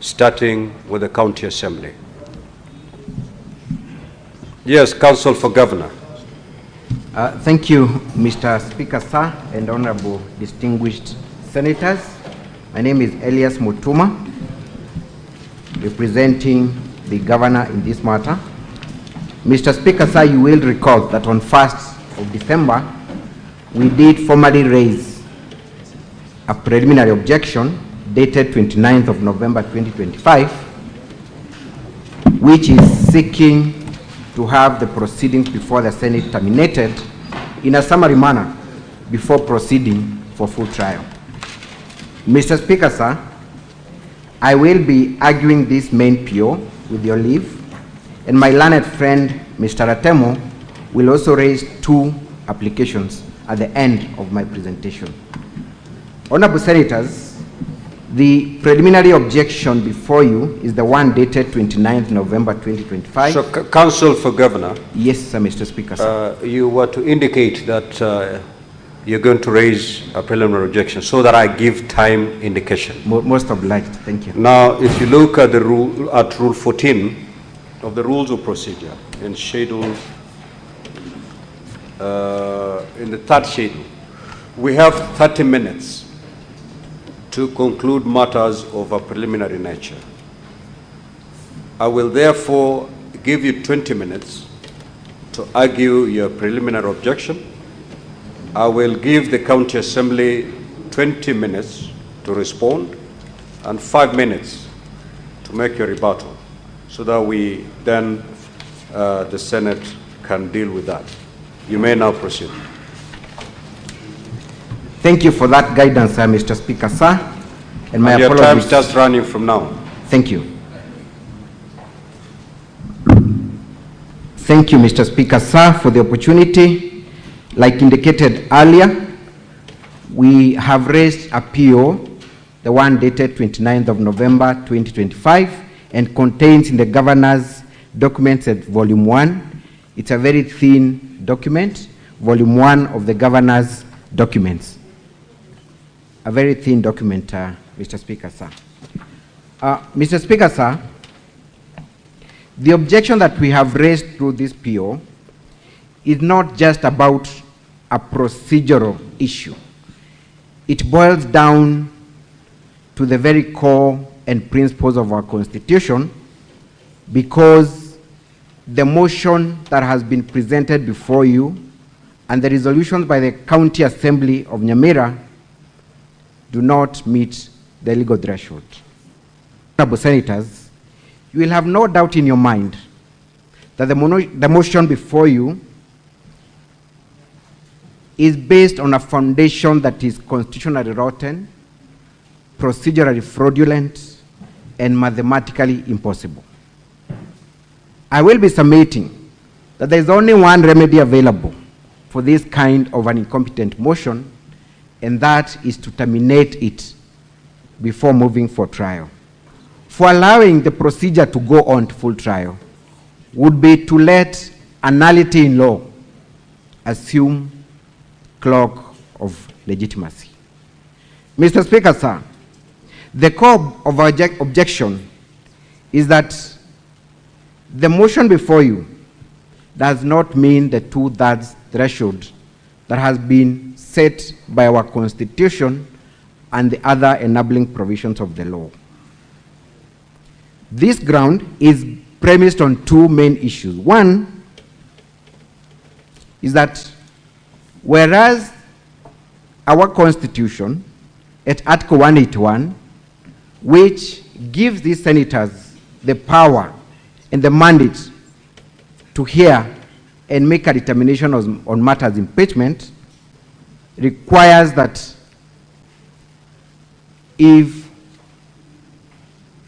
starting with the County Assembly. Yes, Council for Governor. Thank you, Mr. Speaker, sir, and honorable distinguished senators. My name is Elias Mutuma, representing the governor in this matter. Mr. Speaker, sir, you will recall that on 1st of December, we did formally raise a preliminary objection dated 29th of November 2025, which is seeking to have the proceedings before the Senate terminated in a summary manner before proceeding for full trial. Mr. Speaker, sir, I will be arguing this main PO with your leave, and my learned friend, Mr. Atemo, will also raise 2 applications at the end of my presentation. Honorable Senators, the preliminary objection before you is the one dated 29th November 2025. So, Council for Governor. Yes, sir, Mr. Speaker, sir. You were to indicate that you're going to raise a preliminary objection so that I give time indication. Most obliged. Thank you. Now, if you look at the rule, at Rule 14 of the Rules of Procedure in Schedule, in the 3rd schedule, we have 30 minutes to conclude matters of a preliminary nature. I will therefore give you 20 minutes to argue your preliminary objection. I will give the County Assembly 20 minutes to respond and 5 minutes to make your rebuttal, so that we then, the Senate can deal with that. You may now proceed. Thank you for that guidance, Mr. Speaker, sir. And my your apologies. time starts running from now. Thank you. Thank you, Mr. Speaker, sir, for the opportunity. Like indicated earlier, we have raised a PO, the one dated 29th of November 2025, and contains in the governor's documents at Volume 1. It's a very thin document, Volume 1 of the governor's documents. A very thin document, Mr. Speaker, sir. Mr. Speaker, sir, the objection that we have raised through this PO is not just about a procedural issue. It boils down to the very core and principles of our Constitution, because the motion that has been presented before you and the resolutions by the County Assembly of Nyamira do not meet the legal threshold. Honorable Senators, you will have no doubt in your mind that the motion before you is based on a foundation that is constitutionally rotten, procedurally fraudulent, and mathematically impossible. I will be submitting that there is only one remedy available for this kind of an incompetent motion, and that is to terminate it before moving for trial. For allowing the procedure to go on to full trial would be to let a nullity in law assume cloak of legitimacy. Mr. Speaker, sir, the core of our objection is that the motion before you does not mean the 2/3 threshold that has been set by our Constitution and the other enabling provisions of the law. This ground is premised on 2 main issues. One is that whereas our Constitution at Article 181, which gives these senators the power and the mandate to hear and make a determination on matters impeachment, requires that if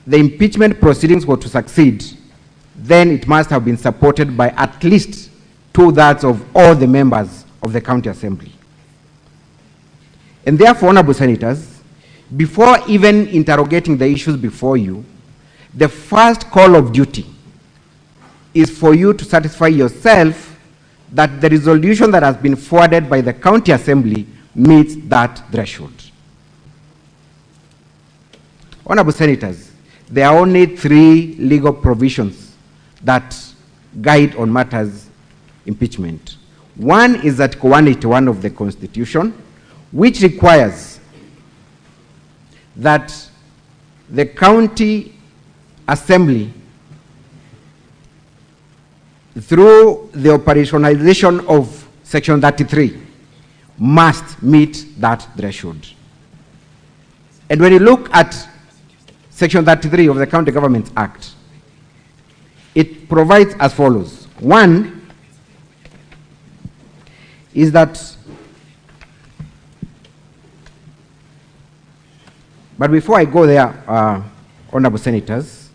the impeachment proceedings were to succeed, then it must have been supported by at least 2/3 of all the members of the County Assembly. And therefore, Honorable Senators, before even interrogating the issues before you, the first call of duty is for you to satisfy yourself that the resolution that has been forwarded by the County Assembly meets that threshold. Honorable Senators, there are only 3 legal provisions that guide on matters impeachment. One is Article 181 of the Constitution, which requires that the county assembly, through the operationalization of Section 33, must meet that threshold. And when you look at Section 33 of the County Governments Act, it provides as follows. One is that, but before I go there, honorable senators,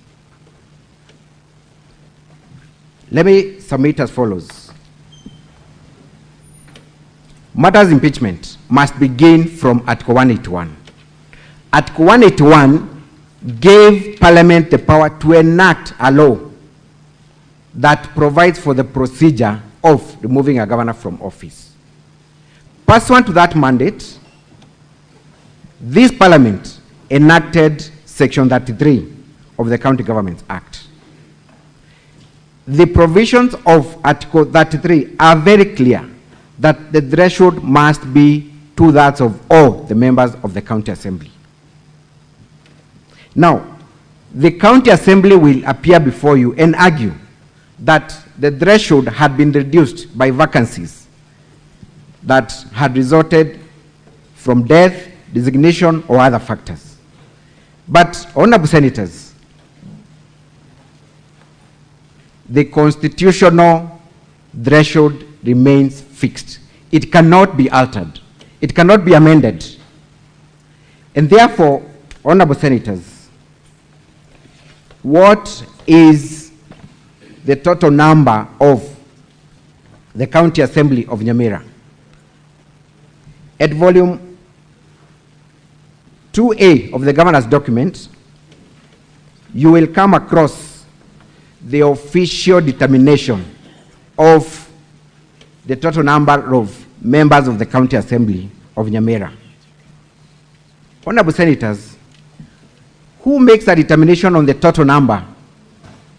let me submit as follows. Matters impeachment must begin from Article 181. Article 181 gave Parliament the power to enact a law that provides for the procedure of removing a governor from office. Pursuant to that mandate, this Parliament enacted Section 33 of the County Governments Act. The provisions of Article 33 are very clear that the threshold must be 2/3 of all the members of the County Assembly. Now, the County Assembly will appear before you and argue that the threshold had been reduced by vacancies that had resulted from death, designation, or other factors. But, honorable senators, the constitutional threshold remains fixed. It cannot be altered. It cannot be amended. And therefore, honorable senators, what is the total number of the County Assembly of Nyamira? At volume 2A of the governor's document, you will come across the official determination of the total number of members of the County Assembly of Nyamira. Honorable senators, who makes a determination on the total number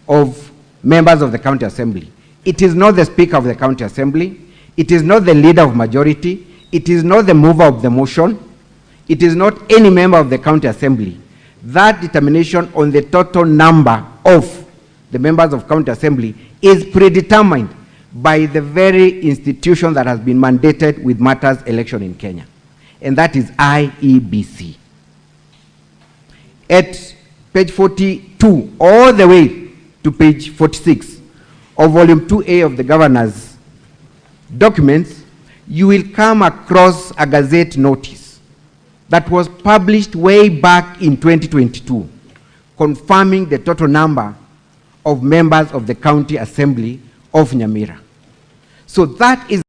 of members of the County Assembly? It is not the Speaker of the County Assembly. It is not the Leader of Majority. It is not the mover of the motion. It is not any member of the County Assembly. That determination on the total number of the members of County Assembly is predetermined by the very institution that has been mandated with matters election in Kenya, and that is IEBC. At page 42 all the way to page 46 of volume 2A of the governor's documents, you will come across a Gazette notice that was published way back in 2022, confirming the total number of members of the County Assembly of Nyamira. So that is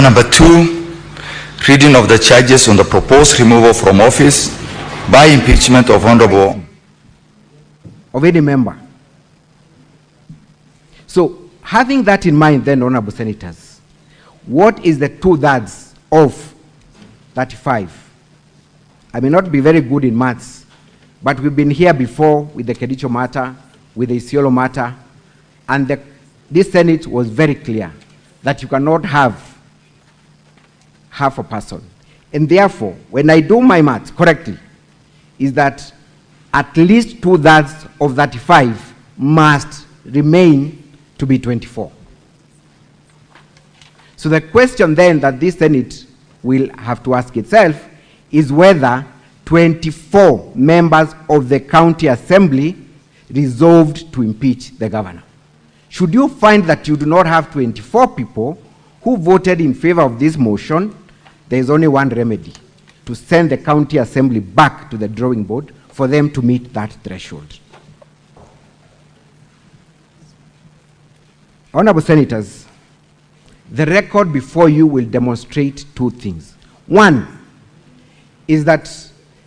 number 2, reading of the charges on the proposed removal from office by impeachment of Honorable of any member. So, having that in mind, then, Honorable Senators, what is the 2/3 of 35? I may not be very good in maths, but we've been here before with the Kedicho matter, with the Isiolo matter, and this Senate was very clear that you cannot have half a person. And therefore, when I do my maths correctly, is that at least 2/3 of 35 must remain to be 24. So the question then that this Senate will have to ask itself is whether 24 members of the county assembly resolved to impeach the governor. Should you find that you do not have 24 people who voted in favor of this motion, there is only one remedy: to send the county assembly back to the drawing board for them to meet that threshold. Honorable Senators, the record before you will demonstrate 2 things. One is that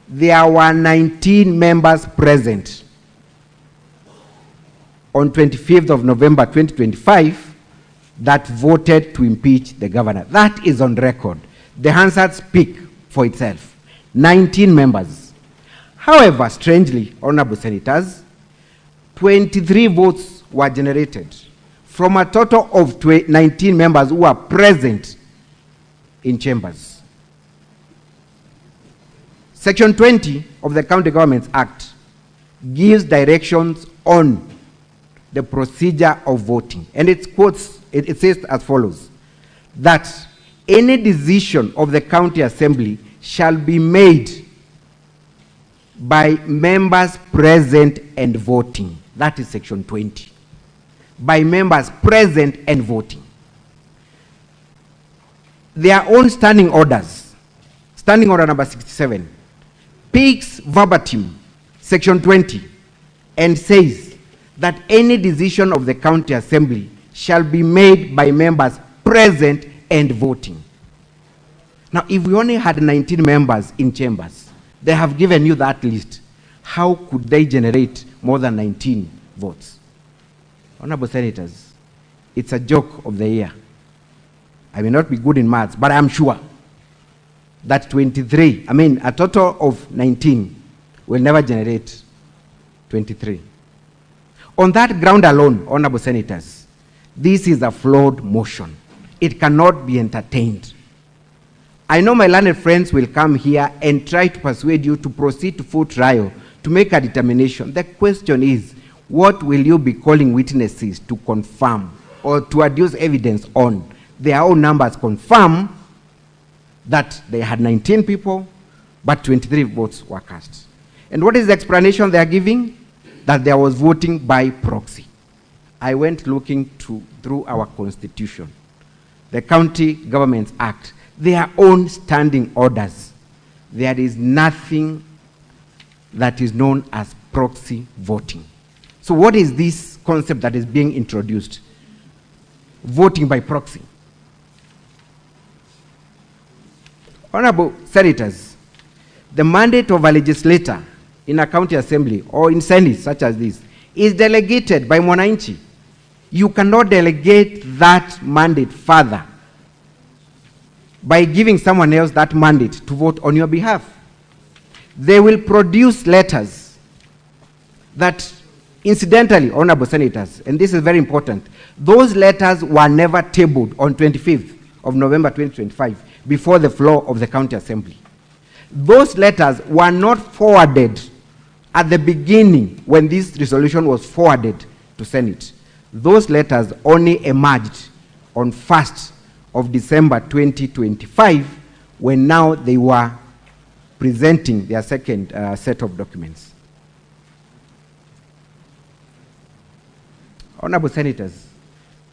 there were 19 members present on 25th of November 2025 that voted to impeach the governor. That is on record. The Hansard speak for itself. 19 members. However, strangely, Honorable Senators, 23 votes were generated from a total of 19 members who are present in chambers. Section 20 of the County Governments Act gives directions on the procedure of voting. And it says as follows, that any decision of the county assembly shall be made by members present and voting. That is section 20. By members present and voting. Their own standing orders, standing order number 67, speaks verbatim section 20 and says that any decision of the county assembly shall be made by members present and voting. Now, if we only had 19 members in chambers, they have given you that list. How could they generate more than 19 votes? Honorable Senators, it's a joke of the year. I may not be good in maths, but I'm sure that a total of 19 will never generate 23. On that ground alone, Honorable Senators, this is a flawed motion. It cannot be entertained. I know my learned friends will come here and try to persuade you to proceed to full trial to make a determination. The question is, what will you be calling witnesses to confirm or to adduce evidence on? Their own numbers confirm that they had 19 people, but 23 votes were cast. And what is the explanation they are giving? That there was voting by proxy. I went looking through our constitution, the County Governments Act, their own standing orders. There is nothing that is known as proxy voting. So what is this concept that is being introduced? Voting by proxy. Honorable Senators, the mandate of a legislator in a county assembly or in Senate such as this is delegated by mwananchi. You cannot delegate that mandate further by giving someone else that mandate to vote on your behalf. They will produce letters that, incidentally, Honorable Senators, and this is very important, those letters were never tabled on 25th of November 2025 before the floor of the county assembly. Those letters were not forwarded at the beginning when this resolution was forwarded to Senate. Those letters only emerged on 1st of December 2025 when now they were presenting their second set of documents. Honorable Senators,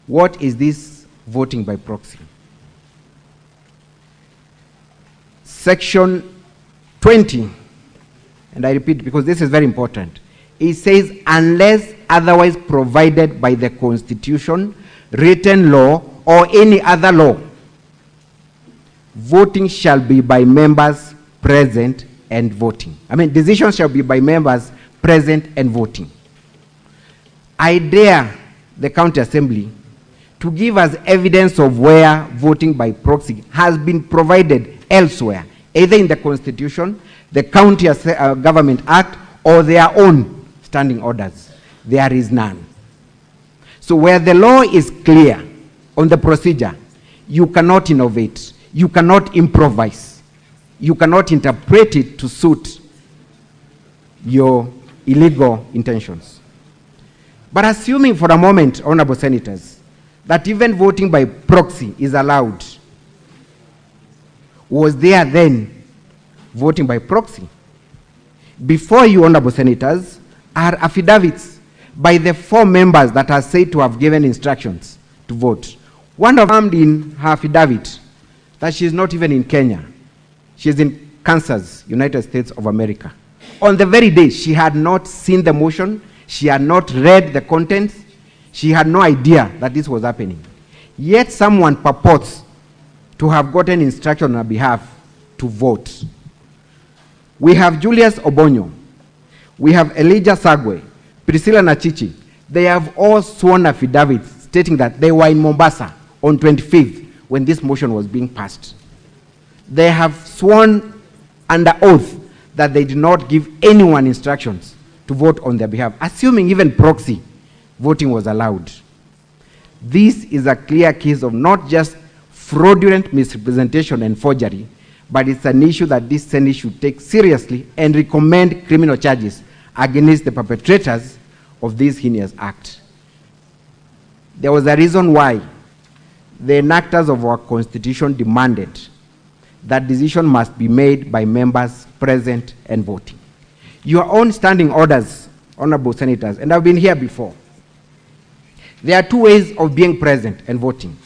what is this voting by proxy? Section 20, and I repeat because this is very important, it says, unless otherwise provided by the Constitution, written law, or any other law, voting shall be by members present and voting. I mean, decisions shall be by members present and voting. I dare the county assembly to give us evidence of where voting by proxy has been provided elsewhere, either in the Constitution, the County Government Act, or their own standing orders. There is none. So where the law is clear on the procedure, you cannot innovate, you cannot improvise, you cannot interpret it to suit your illegal intentions. But assuming for a moment, honorable senators, that even voting by proxy is allowed, was there then voting by proxy? Before you, honorable senators, are affidavits by the 4 members that are said to have given instructions to vote. One of them in her affidavit that she is not even in Kenya. She is in Kansas, United States of America. On the very day, she had not seen the motion, she had not read the contents, she had no idea that this was happening. Yet someone purports to have gotten instruction on her behalf to vote. We have Julius Obonyo, we have Elijah Sagwe, Priscilla Nachichi. They have all sworn affidavits stating that they were in Mombasa on 25th when this motion was being passed. They have sworn under oath that they did not give anyone instructions to vote on their behalf, assuming even proxy voting was allowed. This is a clear case of not just fraudulent misrepresentation and forgery, but it's an issue that this Senate should take seriously and recommend criminal charges against the perpetrators of this heinous act. There was a reason why the enactors of our Constitution demanded that decision must be made by members present and voting. Your own standing orders, honorable senators, and I've been here before. There are 2 ways of being present and voting.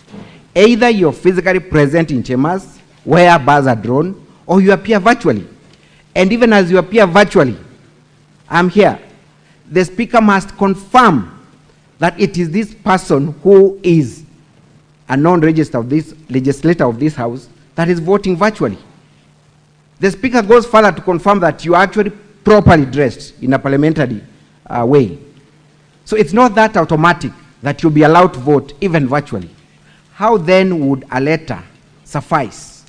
Either you're physically present in chambers where bars are drawn, or you appear virtually. And even as you appear virtually, I'm here. The speaker must confirm that it is this person who is a non-register of this legislator of this house that is voting virtually. The speaker goes further to confirm that you are actually properly dressed in a parliamentary way. So it's not that automatic that you'll be allowed to vote even virtually. How then would a letter suffice?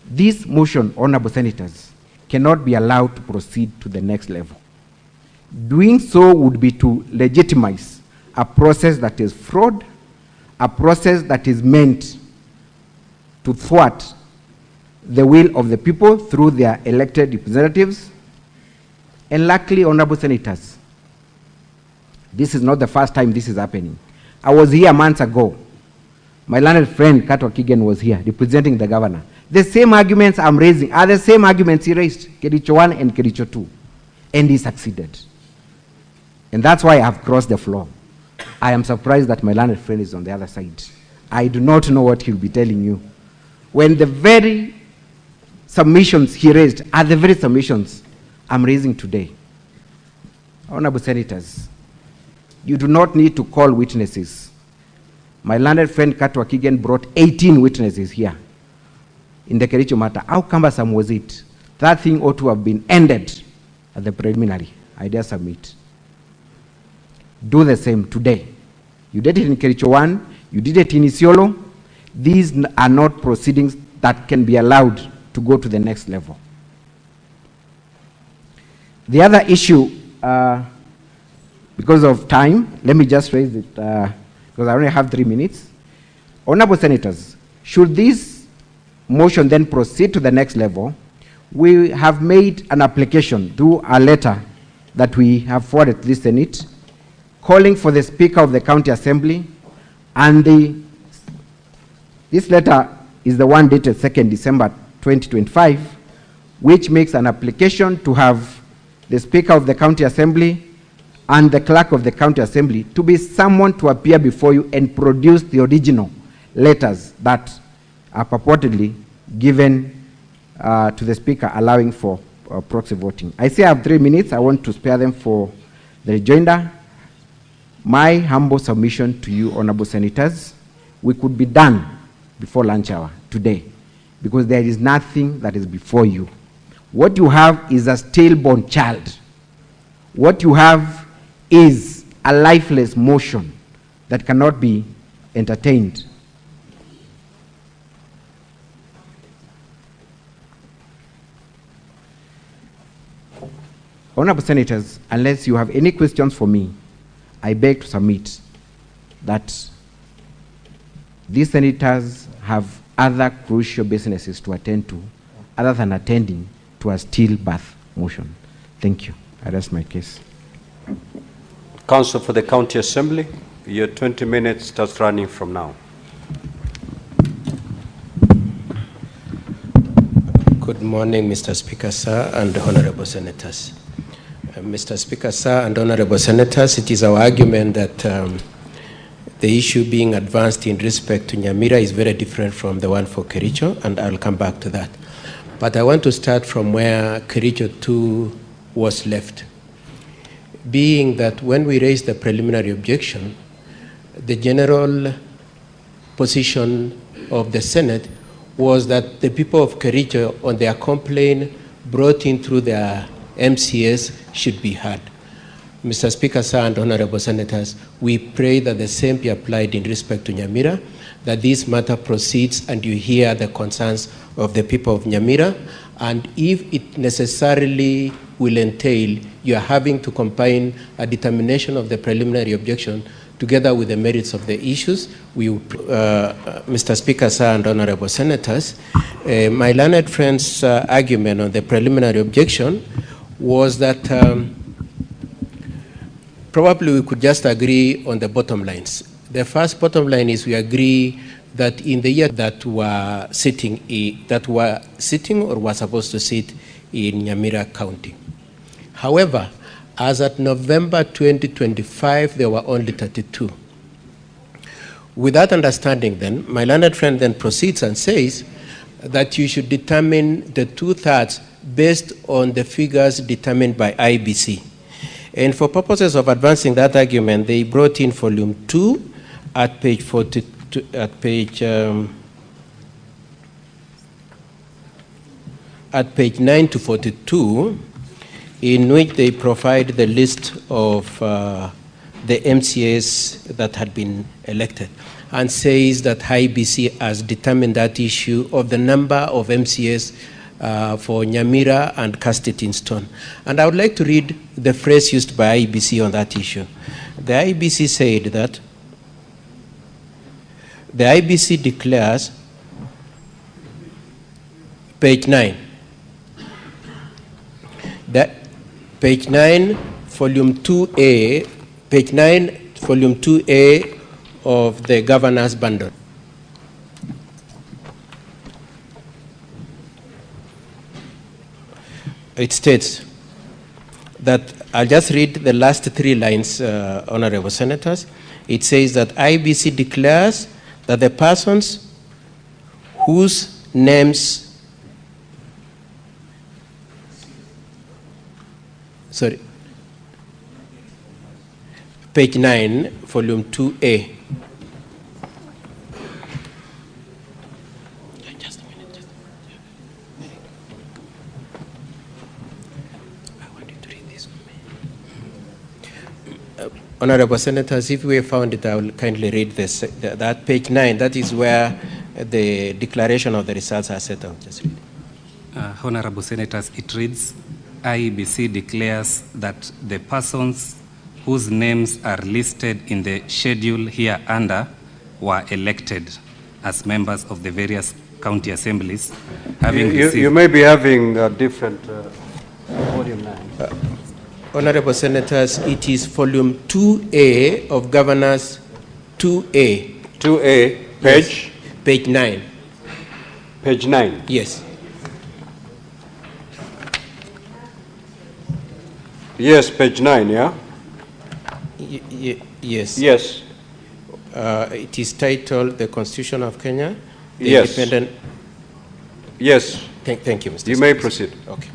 This motion, honorable senators, cannot be allowed to proceed to the next level. Doing so would be to legitimize a process that is fraud, a process that is meant to thwart the will of the people through their elected representatives. And luckily, honorable senators, this is not the first time this is happening. I was here months ago. My learned friend, Katwa Kigen, was here representing the governor. The same arguments I'm raising are the same arguments he raised, Kericho 1 and Kericho 2. And he succeeded. And that's why I have crossed the floor. I am surprised that my learned friend is on the other side. I do not know what he'll be telling you. When the very submissions he raised are the very submissions I'm raising today. Honorable senators, you do not need to call witnesses. My learned friend Katwa Kigen brought 18 witnesses here in the Kericho matter. How cumbersome was it? That thing ought to have been ended at the preliminary. I dare submit. Do the same today. You did it in Kericho 1, you did it in Isiolo. These are not proceedings that can be allowed to go to the next level. The other issue, because of time, let me just raise it, because I only have 3 minutes. Honorable senators, should this motion then proceed to the next level, we have made an application through a letter that we have forwarded to the Senate, calling for the Speaker of the County Assembly, and this letter is the one dated 2nd December 2025, which makes an application to have the Speaker of the County Assembly and the Clerk of the County Assembly to be summoned to appear before you and produce the original letters that are purportedly given to the Speaker allowing for proxy voting. I say I have 3 minutes. I want to spare them for the rejoinder. My humble submission to you, honorable senators, we could be done before lunch hour today, because there is nothing that is before you. What you have is a stillborn child. What you have is a lifeless motion that cannot be entertained. Honorable Senators, unless you have any questions for me, I beg to submit that these senators have other crucial businesses to attend to other than attending to a stillbirth motion. Thank you. I rest my case. Counsel for the County Assembly, your 20 minutes starts running from now. Good morning, Mr. Speaker, sir, and honorable senators. Mr. Speaker, sir, and honorable senators, it is our argument that the issue being advanced in respect to Nyamira is very different from the one for Kericho, and I'll come back to that. But I want to start from where Kericho 2 was left. Being that when we raised the preliminary objection, the general position of the Senate was that the people of Kericho, on their complaint brought in through their MCS, should be heard. Mr. Speaker, sir, and honorable senators, we pray that the same be applied in respect to Nyamira, that this matter proceeds and you hear the concerns of the people of Nyamira, and if it necessarily will entail you are having to combine a determination of the preliminary objection together with the merits of the issues, we Mr. Speaker, sir, and honorable senators, my learned friend's argument on the preliminary objection was that probably we could just agree on the bottom lines. The first bottom line is we agree that in the year that were sitting or were supposed to sit in Nyamira County. However, as at November 2025, there were only 32. With that understanding then, my learned friend then proceeds and says that you should determine the 2/3 based on the figures determined by IBC. And for purposes of advancing that argument, they brought in volume 2 at page 42, at page 9 to 42, in which they provide the list of the MCAs that had been elected, and says that IBC has determined that issue of the number of MCAs for Nyamira and cast it in stone. And I would like to read the phrase used by IBC on that issue. The IBC said that the IBC declares, page 9, that page 9, volume 2A, page 9, volume 2A of the governor's bundle. It states that, I'll just read the last 3 lines, honorable senators. It says that IBC declares that the persons whose names, page 9, volume 2A. Just a minute. I want you to read this for me. Honorable senators, if we have found it, I will kindly read this. That page 9, that is where the declaration of the results are set out. Just read it. Honorable senators, it reads, IEBC declares that the persons whose names are listed in the schedule hereunder were elected as members of the various county assemblies. You may be having a different volume now. Honorable senators, it is volume 2A of Governors 2A. 2A, page? Yes. Page 9. Page 9? Yes. Yes, page 9, yeah? Yes. Yes. It is titled The Constitution of Kenya. The Yes. Independent. Yes. Thank you, Mr. You Speaker. may proceed. Okay.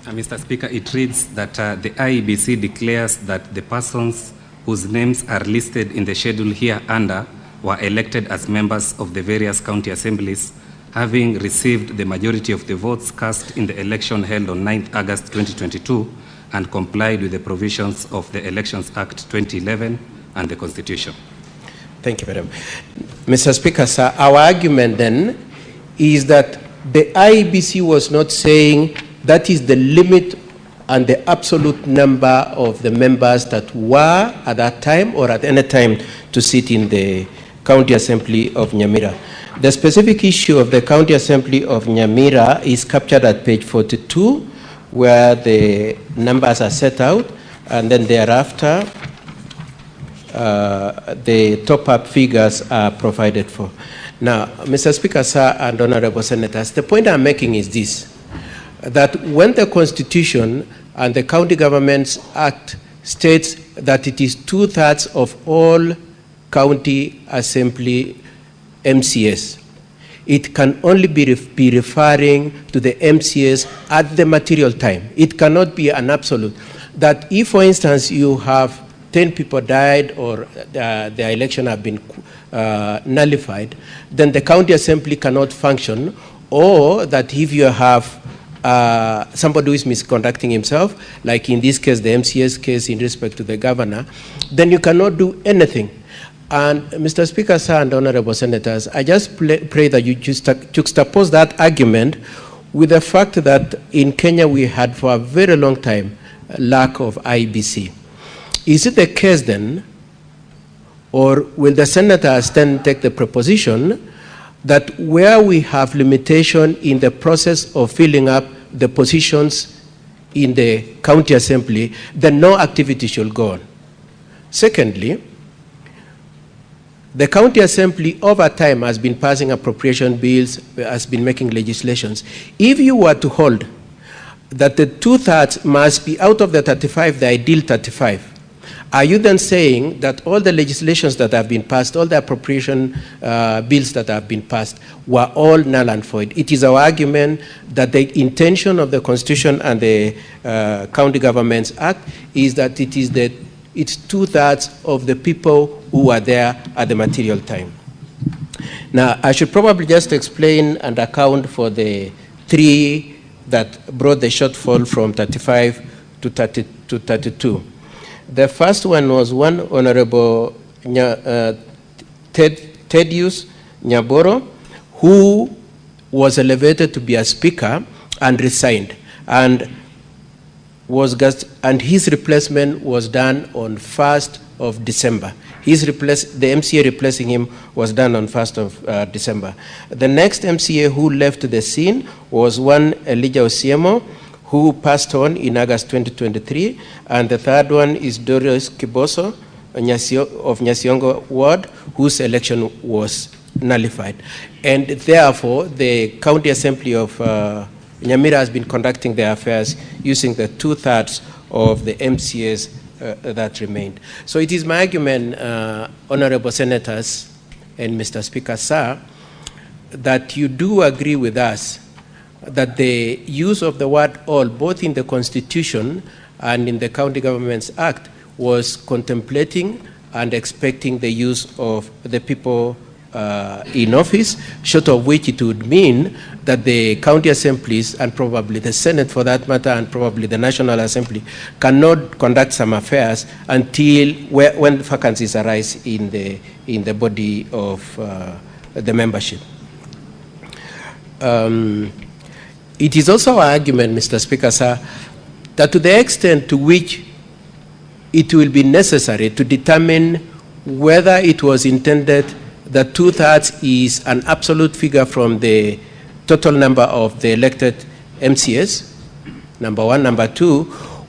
Mr. Speaker, it reads that the IEBC declares that the persons whose names are listed in the schedule hereunder were elected as members of the various county assemblies, having received the majority of the votes cast in the election held on 9th August 2022 and complied with the provisions of the Elections Act 2011 and the Constitution. Thank you, Madam. Mr. Speaker, sir, our argument then is that the IEBC was not saying that is the limit and the absolute number of the members that were at that time or at any time to sit in the County Assembly of Nyamira. The specific issue of the County Assembly of Nyamira is captured at page 42, where the numbers are set out, and then thereafter the top-up figures are provided for. Now, Mr. Speaker, sir, and honorable senators, the point I'm making is this, that when the Constitution and the County Governments Act states that it is 2/3 of all county assembly MCS, it can only be referring to the MCS at the material time. It cannot be an absolute. That if, for instance, you have 10 people died or the election have been nullified, then the county assembly cannot function, or that if you have somebody who is misconducting himself, like in this case, the MCS case in respect to the governor, then you cannot do anything. And Mr. Speaker, sir, and honorable senators, I just pray that you juxtapose that argument with the fact that in Kenya we had for a very long time a lack of IBC. Is it the case then, or will the senators then take the proposition that where we have limitation in the process of filling up the positions in the county assembly, then no activity should go on? Secondly, the county assembly over time has been passing appropriation bills, has been making legislations. If you were to hold that the 2/3 must be out of the 35, the ideal 35, are you then saying that all the legislations that have been passed, all the appropriation bills that have been passed, were all null and void? It is our argument that the intention of the Constitution and the County Governments Act is that it's 2/3 of the people who are there at the material time. Now, I should probably just explain and account for the three that brought the shortfall from 35 to 32. The first one was one Honorable Thaddeus Nyaboro, who was elevated to be a speaker and resigned, and his replacement was done on 1st of December. The MCA replacing him was done on 1st of December. The next MCA who left the scene was one Elijah Osiemo, who passed on in August 2023, and the third one is Doris Kiboso of Nyasiongo Ward, whose election was nullified. And therefore, the County Assembly of Nyamira has been conducting their affairs using the 2/3 of the MCAs that remained. So it is my argument, honorable senators and Mr. Speaker, sir, that you do agree with us that the use of the word all, both in the Constitution and in the County Governments Act, was contemplating and expecting the use of the people in office, short of which it would mean that the county assemblies and probably the Senate for that matter and probably the National Assembly cannot conduct some affairs until when vacancies arise in the body of the membership. It is also our argument, Mr. Speaker, sir, that to the extent to which it will be necessary to determine whether it was intended that 2/3 is an absolute figure from the total number of the elected MCS, number one. Number two,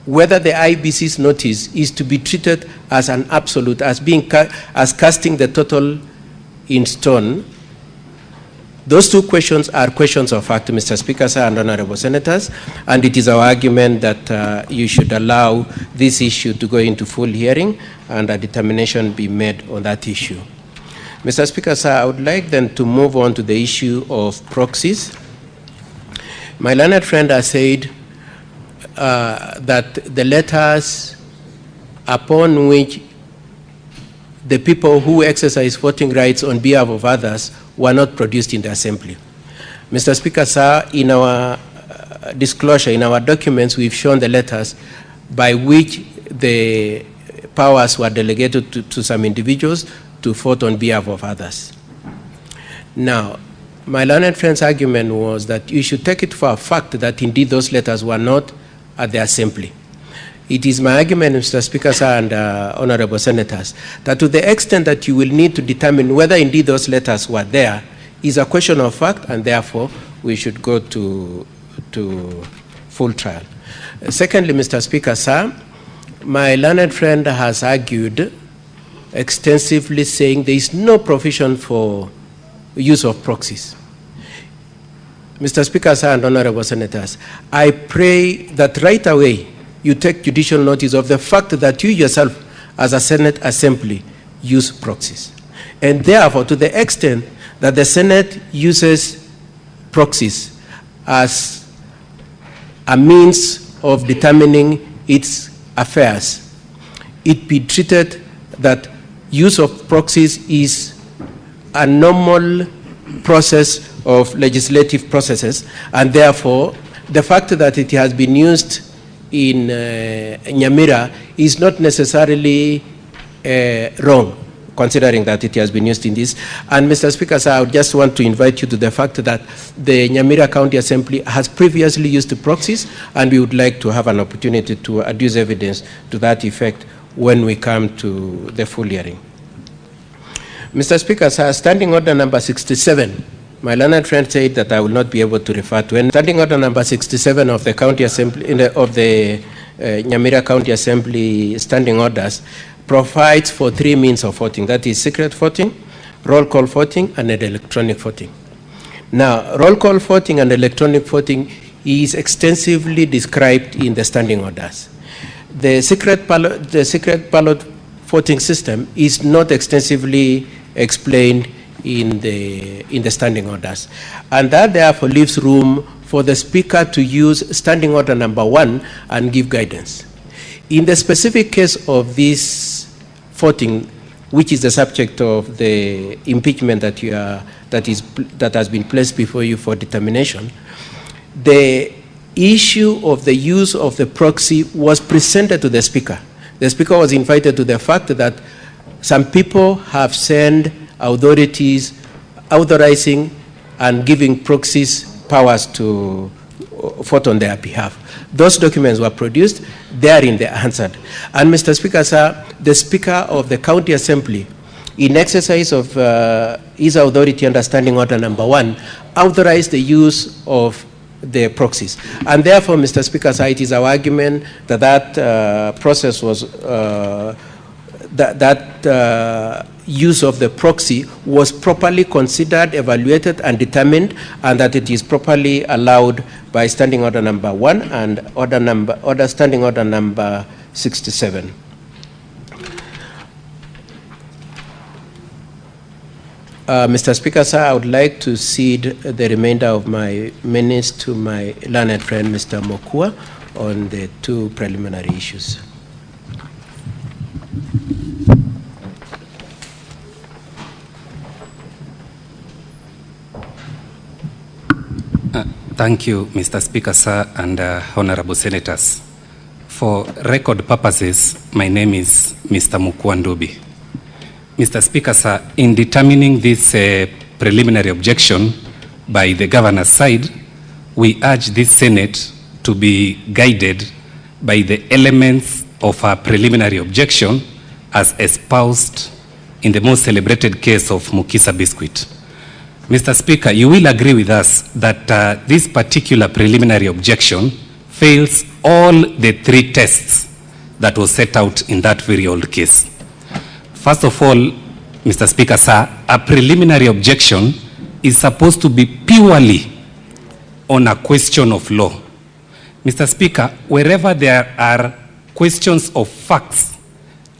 whether the IBC's notice is to be treated as an absolute, as casting the total in stone. Those two questions are questions of fact, Mr. Speaker, sir, and honorable senators, and it is our argument that you should allow this issue to go into full hearing and a determination be made on that issue. Mr. Speaker, sir, I would like then to move on to the issue of proxies. My learned friend has said that the letters upon which the people who exercise voting rights on behalf of others were not produced in the assembly. Mr. Speaker, sir, in our disclosure, in our documents, we've shown the letters by which the powers were delegated to some individuals to vote on behalf of others. Now, my learned friend's argument was that you should take it for a fact that indeed those letters were not at the assembly. It is my argument, Mr. Speaker, sir, and honorable senators, that to the extent that you will need to determine whether indeed those letters were there is a question of fact, and therefore we should go to full trial. Secondly, Mr. Speaker, sir, my learned friend has argued extensively saying there is no provision for use of proxies. Mr. Speaker, sir, and honorable senators, I pray that right away you take judicial notice of the fact that you yourself, as a Senate Assembly, use proxies. And therefore, to the extent that the Senate uses proxies as a means of determining its affairs, it be treated that use of proxies is a normal process of legislative processes, and therefore the fact that it has been used in Nyamira is not necessarily wrong, considering that it has been used in this. And Mr. Speaker, sir, I would just want to invite you to the fact that the Nyamira County Assembly has previously used proxies, and we would like to have an opportunity to adduce evidence to that effect when we come to the full hearing. Mr. Speaker, sir, Standing Order number 67, my learned friend said that I will not be able to refer to. And Standing Order number 67 of the County Assembly, of the Nyamira County Assembly Standing Orders, provides for 3 means of voting. That is secret voting, roll call voting, and electronic voting. Now, roll call voting and electronic voting is extensively described in the Standing Orders. The secret ballot voting system is not extensively explained in the Standing Orders. And that therefore leaves room for the Speaker to use Standing Order number 1 and give guidance. In the specific case of this voting, which is the subject of the impeachment that has been placed before you for determination, the issue of the use of the proxy was presented to the Speaker. The Speaker was invited to the fact that some people have sent authorities authorizing and giving proxies powers to vote on their behalf. Those documents were produced, therein they answered. And Mr. Speaker, sir, the Speaker of the County Assembly, in exercise of his authority under Standing Order number 1, authorized the use of the proxies. And therefore, Mr. Speaker, sir, it is our argument that that process was, use of the proxy was properly considered, evaluated, and determined, and that it is properly allowed by Standing Order number 1 and Standing Order number 67. Mr. Speaker, sir, I would like to cede the remainder of my minutes to my learned friend, Mr. Mokua, on the 2 preliminary issues. Thank you, Mr. Speaker, sir, and honorable senators. For record purposes, my name is Mr. Mukwandobi. Mr. Speaker, sir, in determining this preliminary objection by the governor's side, we urge this Senate to be guided by the elements of a preliminary objection as espoused in the most celebrated case of Mukisa Biscuit. Mr. Speaker, you will agree with us that this particular preliminary objection fails all the 3 tests that was set out in that very old case. First of all, Mr. Speaker, sir, a preliminary objection is supposed to be purely on a question of law. Mr. Speaker, wherever there are questions of facts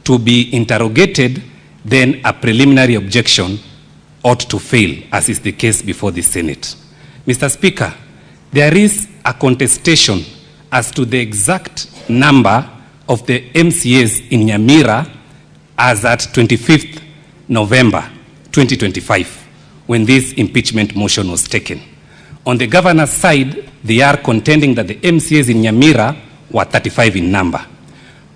to be interrogated, then a preliminary objection ought to fail, as is the case before the Senate. Mr. Speaker, there is a contestation as to the exact number of the MCAs in Nyamira as at 25th November 2025, when this impeachment motion was taken. On the governor's side, they are contending that the MCAs in Nyamira were 35 in number.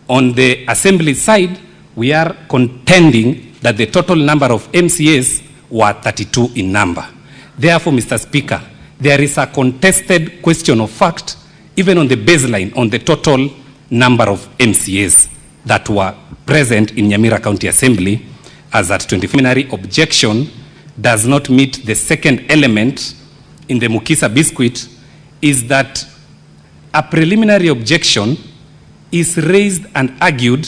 On the assembly side, we are contending that the total number of MCAs were 32 in number. Therefore, Mr. Speaker, there is a contested question of fact, even on the baseline, on the total number of MCAs that were present in Nyamira County Assembly, as that 20 preliminary objection does not meet the second element in the Mukisa biscuit, is that a preliminary objection is raised and argued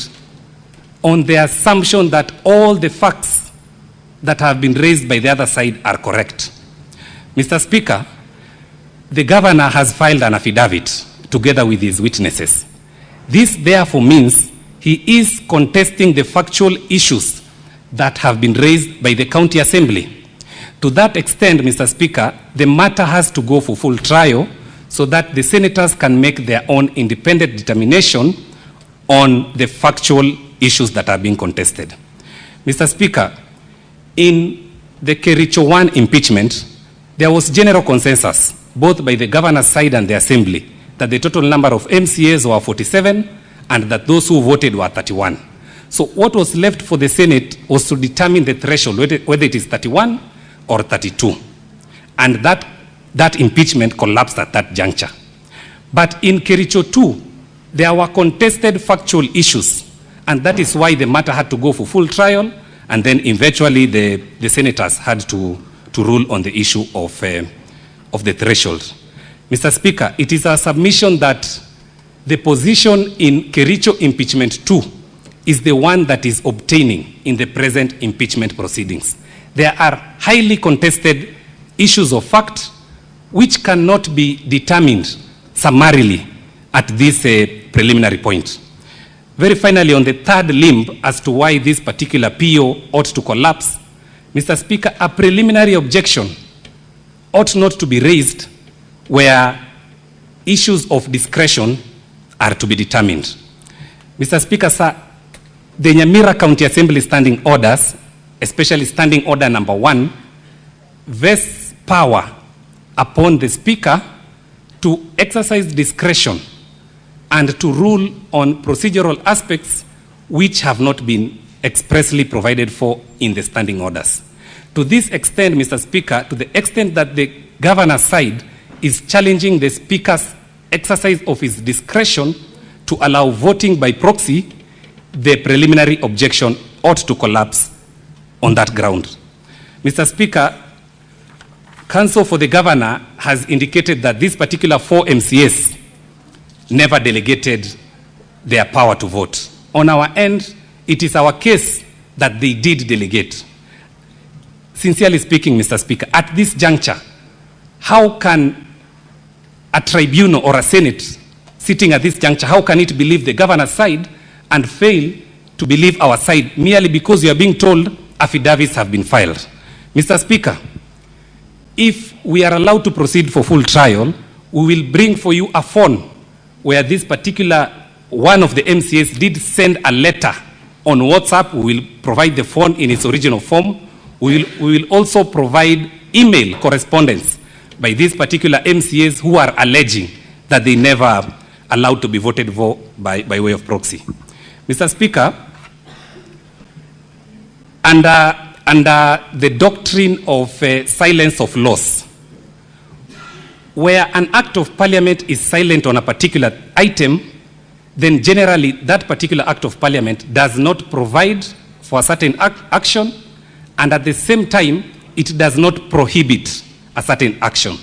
on the assumption that all the facts that have been raised by the other side are correct. Mr. Speaker, the governor has filed an affidavit together with his witnesses. This therefore means he is contesting the factual issues that have been raised by the county assembly. To that extent, Mr. Speaker, the matter has to go for full trial so that the senators can make their own independent determination on the factual issues that are being contested. Mr. Speaker, in the Kericho 1 impeachment, there was general consensus, both by the governor's side and the assembly, that the total number of MCAs were 47 and that those who voted were 31. So what was left for the Senate was to determine the threshold, whether it is 31 or 32. And that impeachment collapsed at that juncture. But in Kericho 2, there were contested factual issues, and that is why the matter had to go for full trial, and then eventually the senators had to rule on the issue of the threshold. Mr. Speaker, it is our submission that the position in Kericho impeachment 2 is the one that is obtaining in the present impeachment proceedings. There are highly contested issues of fact which cannot be determined summarily at this preliminary point. Very finally, on the third limb as to why this particular PO ought to collapse, Mr. Speaker, a preliminary objection ought not to be raised where issues of discretion are to be determined. Mr. Speaker, sir, the Nyamira County Assembly standing orders, especially standing order number 1, vests power upon the Speaker to exercise discretion and to rule on procedural aspects which have not been expressly provided for in the standing orders. To this extent, Mr. Speaker, to the extent that the governor's side is challenging the Speaker's exercise of his discretion to allow voting by proxy, the preliminary objection ought to collapse on that ground. Mr. Speaker, counsel for the governor has indicated that these particular 4 MCAs never delegated their power to vote. On our end, it is our case that they did delegate. Sincerely speaking, Mr. Speaker, at this juncture, how can a tribunal or a Senate sitting at this juncture, how can it believe the governor's side and fail to believe our side merely because you are being told affidavits have been filed? Mr. Speaker, if we are allowed to proceed for full trial, we will bring for you a phone where this particular one of the MCAs did send a letter on WhatsApp. We will provide the phone in its original form. We will also provide email correspondence by these particular MCAs who are alleging that they never allowed to be voted for by way of proxy. Mr. Speaker, under the doctrine of silence of laws, where an act of parliament is silent on a particular item, then generally that particular act of parliament does not provide for a certain action, and at the same time, it does not prohibit a certain action.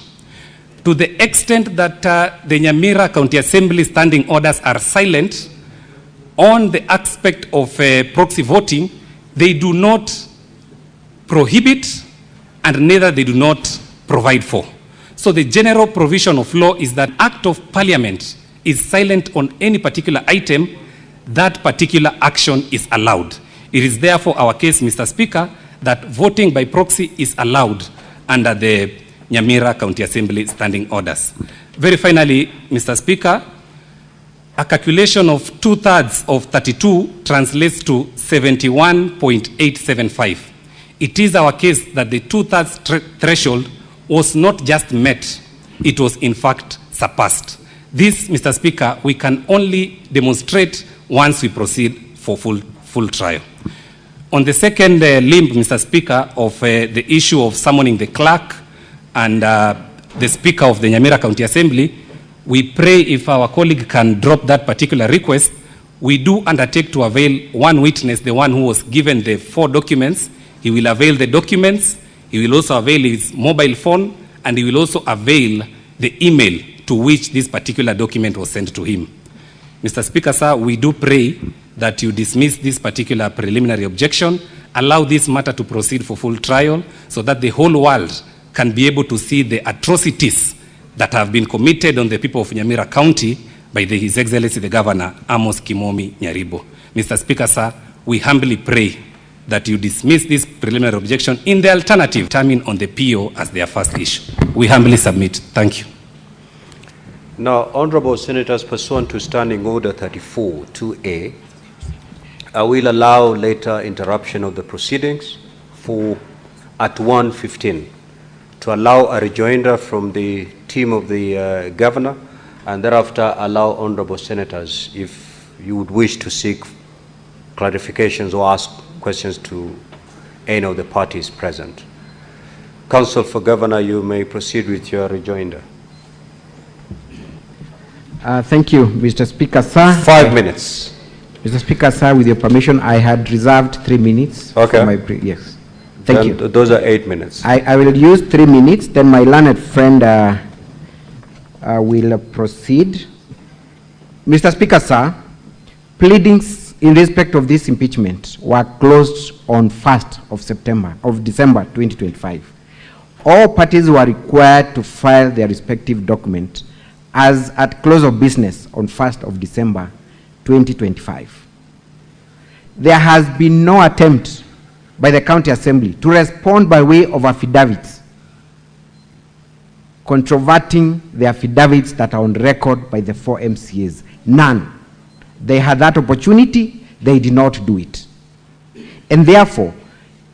To the extent that the Nyamira County Assembly standing orders are silent on the aspect of proxy voting, they do not prohibit and neither they do not provide for. So the general provision of law is that act of parliament is silent on any particular item, that particular action is allowed. It is therefore our case, Mr. Speaker, that voting by proxy is allowed under the Nyamira County Assembly standing orders. Very finally, Mr. Speaker, A calculation of 2/3 of 32 translates to 71.875. It is our case that the 2/3 threshold was not just met, it was in fact surpassed. This, Mr. Speaker, we can only demonstrate once we proceed for full trial. On the second limb, Mr. Speaker, of the issue of summoning the clerk and the Speaker of the Nyamira County Assembly, we pray if our colleague can drop that particular request. We do undertake to avail one witness, the one who was given the 4 documents. He will avail the documents, he will also avail his mobile phone, and he will also avail the email to which this particular document was sent to him. Mr. Speaker, sir, we do pray that you dismiss this particular preliminary objection, allow this matter to proceed for full trial so that the whole world can be able to see the atrocities that have been committed on the people of Nyamira County by His Excellency the Governor, Amos Kimomi Nyaribo. Mr. Speaker, sir, we humbly pray that you dismiss this preliminary objection in the alternative, determine on the PO as their first issue. We humbly submit. Thank you. Now, Honorable Senators, pursuant to Standing Order 34 2A, I will allow later interruption of the proceedings at 1:15 to allow a rejoinder from the team of the Governor, and thereafter allow Honorable Senators, if you would wish to seek clarifications or ask questions to any of the parties present. Counsel for Governor, you may proceed with your rejoinder. Thank you, Mr. Speaker, sir. 5 minutes. Mr. Speaker, sir, with your permission, I had reserved 3 minutes. Okay. For my yes. Thank you. Those are 8 minutes. I will use 3 minutes, then my learned friend will proceed. Mr. Speaker, sir, pleadings in respect of this impeachment were closed on 1st of December 2025. All parties were required to file their respective document as at close of business on 1st of December 2025. There has been no attempt by the County Assembly to respond by way of affidavits, controverting the affidavits that are on record by the 4 MCAs. None. They had that opportunity, they did not do it. And therefore,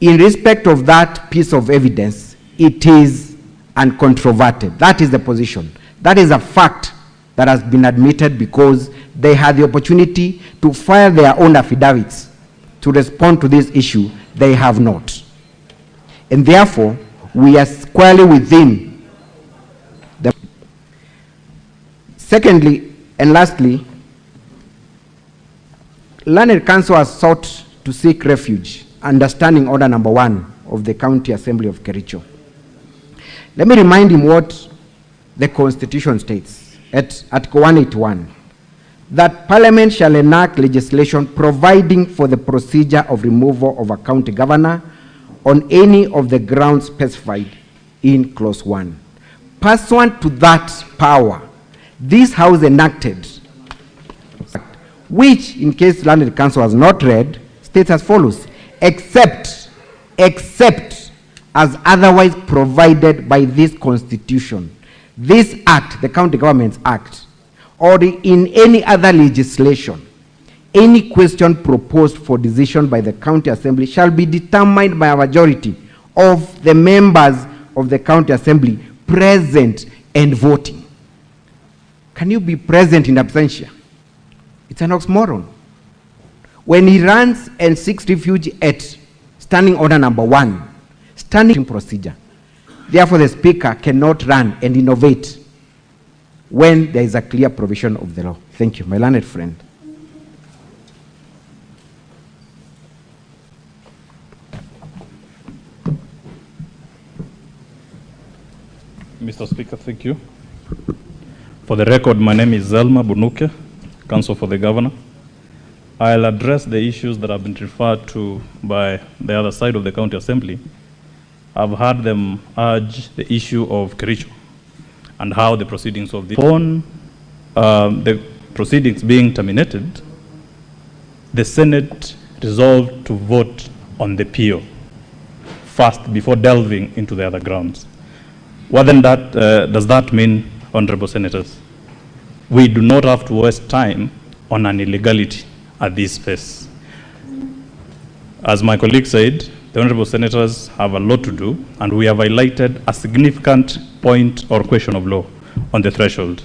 in respect of that piece of evidence, it is uncontroverted. That is the position. That is a fact that has been admitted because they had the opportunity to file their own affidavits to respond to this issue. They have not. And therefore, we are squarely within the... Secondly, and lastly, Learned Counsel has sought to seek refuge under Standing Order number 1 of the County Assembly of Kericho. Let me remind him what the Constitution states at Article 181, that Parliament shall enact legislation providing for the procedure of removal of a county governor on any of the grounds specified in Clause 1. Pursuant to that power, this House enacted, which, in case Learned Counsel has not read, states as follows: except as otherwise provided by this Constitution, this Act, the County Governments Act, or in any other legislation, any question proposed for decision by the County Assembly shall be determined by a majority of the members of the County Assembly present and voting. Can you be present in absentia? It's an oxymoron. When he runs and seeks refuge at Standing Order number 1, standing procedure, therefore the Speaker cannot run and innovate when there is a clear provision of the law. Thank you, my learned friend. Mr. Speaker, thank you. For the record, my name is Zelma Bunuke, Counsel for the Governor. I'll address the issues that have been referred to by the other side of the County Assembly. I've heard them urge the issue of Kericho and how the proceedings of the the proceedings being terminated, the Senate resolved to vote on the PO first before delving into the other grounds. What then does that mean, Honorable Senators? we do not have to waste time on an illegality at this phase. As my colleague said, the honorable senators have a lot to do, and we have highlighted a significant point or question of law on the threshold.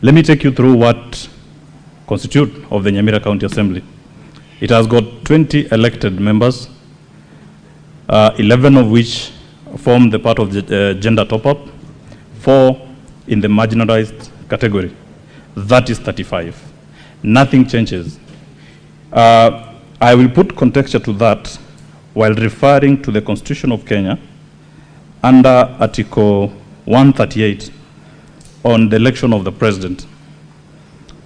Let me take you through what constitutes of the Nyamira County Assembly. It has got 20 elected members, 11 of which form the part of the gender top-up, 4 in the marginalized category. That is 35. Nothing changes. I will put contexture to that while referring to the Constitution of Kenya under Article 138 on the election of the president.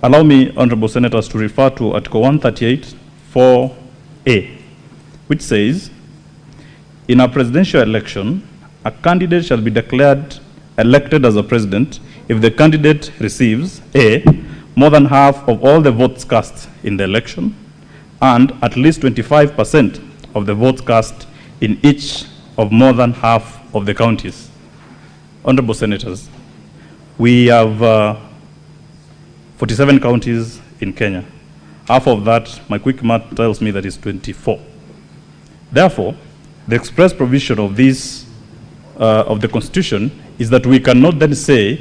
Allow me, honorable senators, to refer to Article 138 4A, which says, in a presidential election, a candidate shall be declared elected as a president if the candidate receives A, more than half of all the votes cast in the election, and at least 25% of the votes cast in each of more than half of the counties. Honorable senators, we have 47 counties in Kenya. Half of that, my quick math tells me that is 24. Therefore, the express provision of this, of the Constitution, is that we cannot then say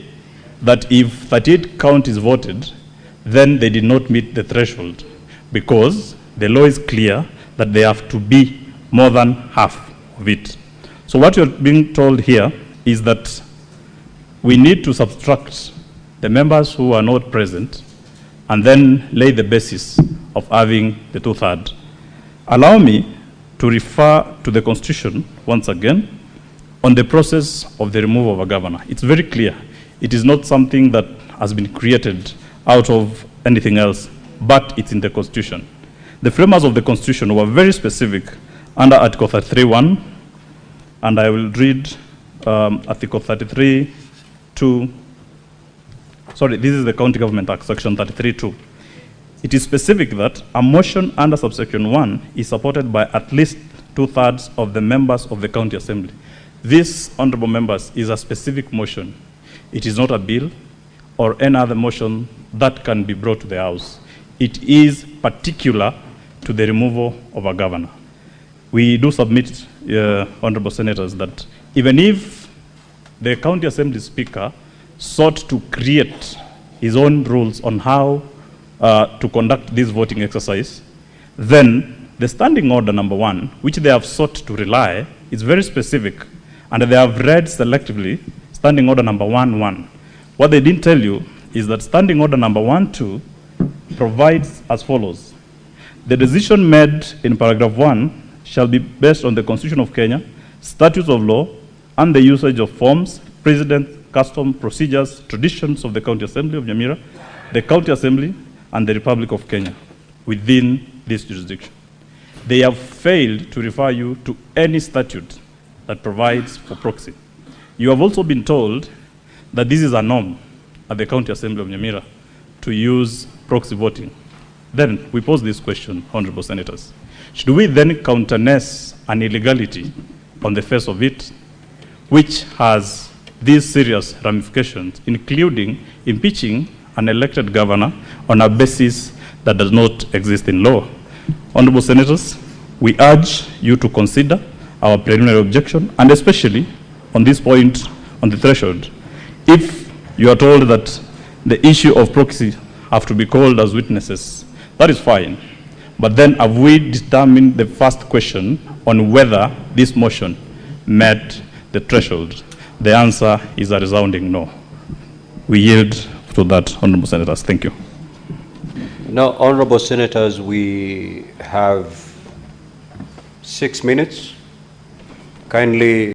that if 38 counties voted, then they did not meet the threshold, because the law is clear that they have to be more than half of it. So what you're being told here is that we need to subtract the members who are not present and then lay the basis of having the two-thirds. Allow me to refer to the Constitution once again on the process of the removal of a governor. It's very clear. It is not something that has been created out of anything else, but it's in the Constitution. The framers of the Constitution were very specific under Article 33(1), and I will read Article 33(2). Sorry, this is the County Government Act, Section 33(2). It is specific that a motion under subsection 1 is supported by at least two-thirds of the members of the County Assembly. This, honorable members, is a specific motion. It is not a bill or any other motion that can be brought to the House. It is particular to the removal of a governor. We do submit, honorable senators, that even if the County Assembly Speaker sought to create his own rules on how to conduct this voting exercise, then the standing order number 1, which they have sought to rely, is very specific, and they have read selectively standing order number 1(1). What they didn't tell you is that standing order number 1(2) provides as follows: the decision made in paragraph 1 shall be based on the Constitution of Kenya, statutes of law, and the usage of forms, precedent, custom, procedures, traditions of the County Assembly of Nyamira, the County Assembly, and the Republic of Kenya within this jurisdiction. They have failed to refer you to any statute that provides for proxy. You have also been told that this is a norm at the County Assembly of Nyamira to use proxy voting. Then we pose this question, honorable senators. Should we then countenance an illegality on the face of it, which has these serious ramifications, including impeaching an elected governor on a basis that does not exist in law? Honorable senators, we urge you to consider our preliminary objection, and especially on this point on the threshold. If you are told that the issue of proxy have to be called as witnesses, that is fine. But then have we determined the first question on whether this motion met the threshold? The answer is a resounding no. We yield to that, honorable senators. Thank you. Now, honorable senators, we have 6 minutes. Kindly